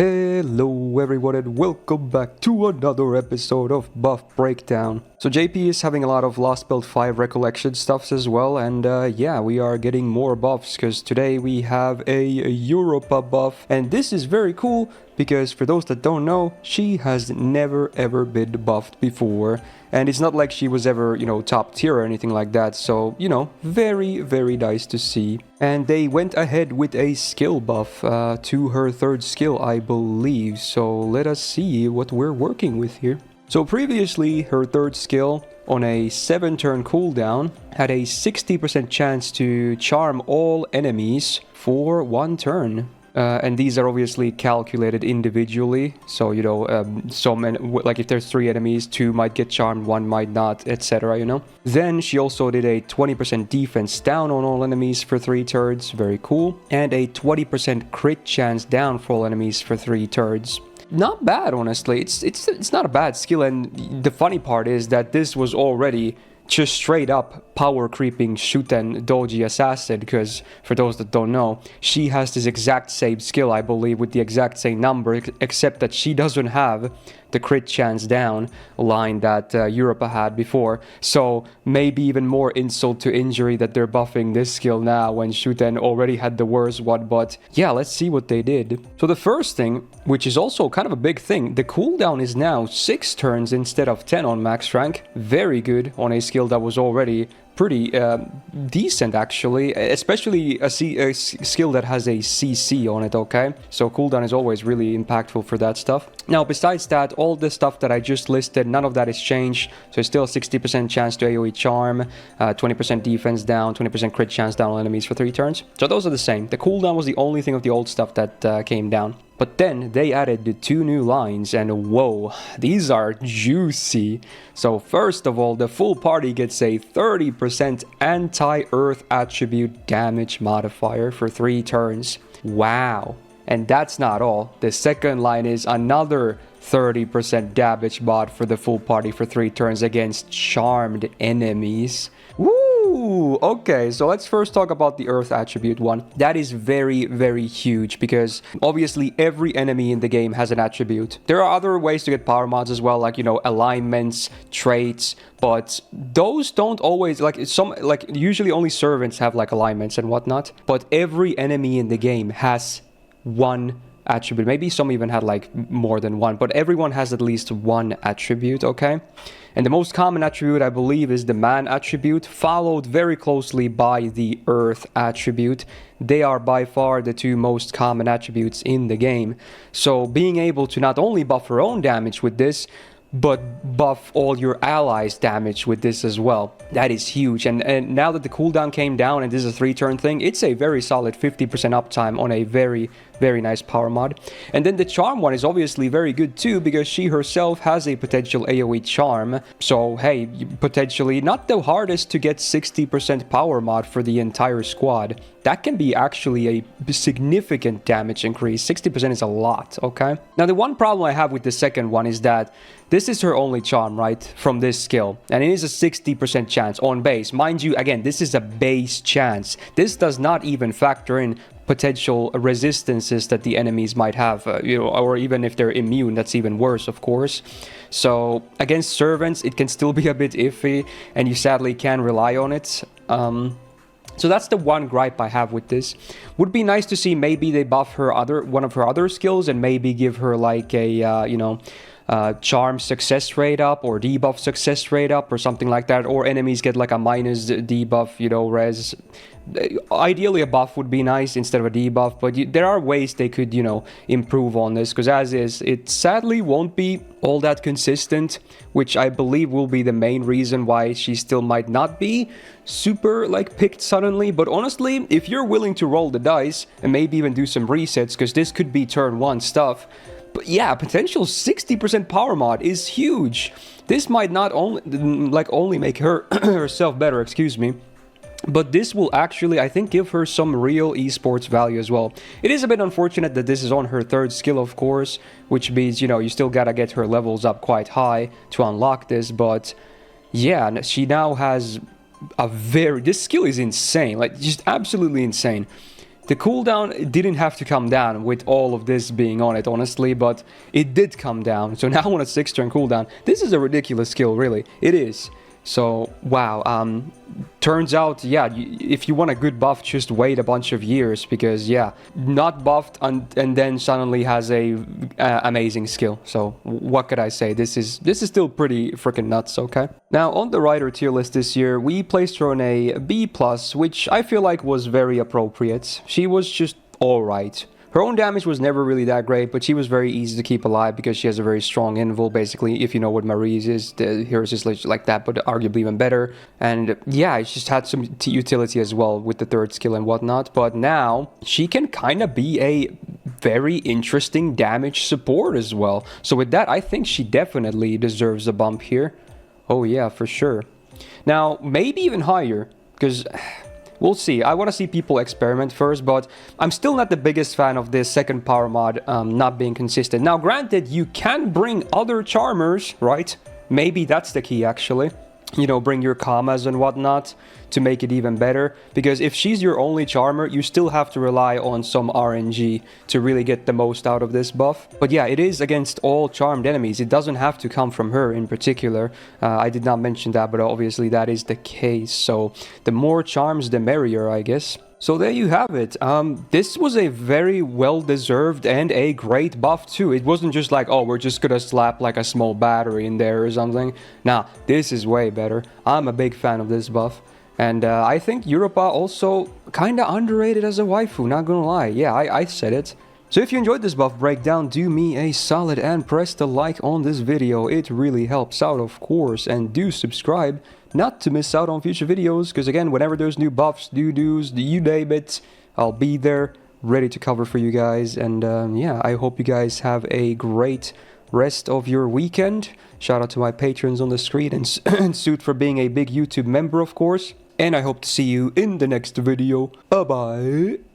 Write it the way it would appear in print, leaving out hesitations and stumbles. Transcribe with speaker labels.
Speaker 1: Hello everyone and welcome back to another episode of Buff Breakdown. So JP is having a lot of Lost Build 5 recollection stuffs as well, and yeah, we are getting more buffs because today we have a Europa buff, and this is very cool because for those that don't know, she has never ever been buffed before, and it's not like she was ever, top tier or anything like that, so, very, very nice to see. And they went ahead with a skill buff to her third skill, I believe, so let us see what we're working with here. So previously, her third skill on a 7-turn cooldown had a 60% chance to charm all enemies for 1 turn. And these are obviously calculated individually, so like if there's 3 enemies, 2 might get charmed, 1 might not, etc. Then she also did a 20% defense down on all enemies for 3 turns, very cool, and a 20% crit chance down for all enemies for 3 turns. Not bad, honestly. It's not a bad skill, and the funny part is that this was already just straight up power creeping Shuten Doji Assassin, because for those that don't know, she has this exact same skill, I believe, with the exact same number, except that she doesn't have the crit chance down line that Europa had before. So maybe even more insult to injury that they're buffing this skill now when Shuten already had the worst one. But yeah, let's see what they did. So the first thing, which is also kind of a big thing, the cooldown is now 6 turns instead of 10 on max rank. Very good on a skill that was already pretty decent, actually, especially a skill that has a CC on it, okay? So cooldown is always really impactful for that stuff. Now, besides that, all the stuff that I just listed, none of that has changed. So it's still 60% chance to AoE charm, 20% defense down, 20% crit chance down on enemies for 3 turns. So those are the same. The cooldown was the only thing of the old stuff that came down. But then they added the 2 new lines, and whoa, these are juicy. So first of all, the full party gets a 30% anti-earth attribute damage modifier for 3 turns. Wow. And that's not all. The second line is another 30% damage mod for the full party for 3 turns against charmed enemies. Woo! Okay, so let's first talk about the Earth attribute one. That is very, very huge because obviously every enemy in the game has an attribute. There are other ways to get power mods as well, like, alignments, traits, but those don't always, usually only servants have like alignments and whatnot, but every enemy in the game has one attribute. Maybe some even had like more than one, but everyone has at least one attribute, okay? And the most common attribute, I believe, is the man attribute, followed very closely by the earth attribute. They are by far the 2 most common attributes in the game. So being able to not only buff her own damage with this, but buff all your allies' damage with this as well. That is huge. And now that the cooldown came down and this is a 3-turn thing, it's a very solid 50% uptime on a very, very nice power mod. And then the charm one is obviously very good too, because she herself has a potential AoE charm. So hey, potentially not the hardest to get 60% power mod for the entire squad. That can be actually a significant damage increase. 60% is a lot, okay? Now the one problem I have with the second one is that this is her only charm, right, from this skill. And it is a 60% chance on base. Mind you, again, this is a base chance. This does not even factor in potential resistances that the enemies might have, or even if they're immune, that's even worse, of course. So against servants, it can still be a bit iffy, and you sadly can rely on it. So that's the one gripe I have with this. Would be nice to see maybe they buff her one of her other skills and maybe give her like a, charm success rate up or debuff success rate up or something like that, or enemies get like a minus debuff, res. Ideally a buff would be nice instead of a debuff, but there are ways they could, improve on this, because as is, it sadly won't be all that consistent, which I believe will be the main reason why she still might not be super picked suddenly. But honestly, if you're willing to roll the dice and maybe even do some resets, because this could be turn 1 stuff, but yeah, potential 60% power mod is huge. This might not only make her herself better, excuse me, but this will actually, I think, give her some real esports value as well. It is a bit unfortunate that this is on her 3rd skill, of course, which means, you still gotta get her levels up quite high to unlock this, but yeah, she now has this skill is insane, just absolutely insane. The cooldown didn't have to come down with all of this being on it, honestly, but it did come down. So now on a 6-turn cooldown, this is a ridiculous skill, really. It is. So, wow, turns out, yeah, if you want a good buff, just wait a bunch of years, because, yeah, not buffed and then suddenly has a amazing skill. So, what could I say? This is still pretty freaking nuts, okay? Now, on the rider tier list this year, we placed her on a B+, which I feel like was very appropriate. She was just alright. Her own damage was never really that great, but she was very easy to keep alive because she has a very strong invul, basically. If you know what Marie's is, hers is like that, but arguably even better. And yeah, it just had some utility as well with the 3rd skill and whatnot. But now, she can kind of be a very interesting damage support as well. So with that, I think she definitely deserves a bump here. Oh yeah, for sure. Now, maybe even higher, because... we'll see. I want to see people experiment first, but I'm still not the biggest fan of this second power mod not being consistent. Now, granted, you can bring other charmers, right? Maybe that's the key, actually. You know, bring your Kamas and whatnot to make it even better. Because if she's your only charmer, you still have to rely on some RNG to really get the most out of this buff. But yeah, it is against all charmed enemies. It doesn't have to come from her in particular. I did not mention that, but obviously that is the case. So the more charms, the merrier, I guess. So there you have it. This was a very well-deserved and a great buff too. It wasn't just like, oh, we're just gonna slap like a small battery in there or something. Nah, this is way better. I'm a big fan of this buff. And I think Europa also kinda underrated as a waifu, not gonna lie. Yeah, I said it. So if you enjoyed this buff breakdown, do me a solid and press the like on this video. It really helps out, of course. And do subscribe not to miss out on future videos, because again, whenever there's new buffs, doo-doos, you name it, I'll be there ready to cover for you guys. And yeah, I hope you guys have a great rest of your weekend. Shout out to my patrons on the screen, and Suit for being a big YouTube member, of course. And I hope to see you in the next video. Bye-bye.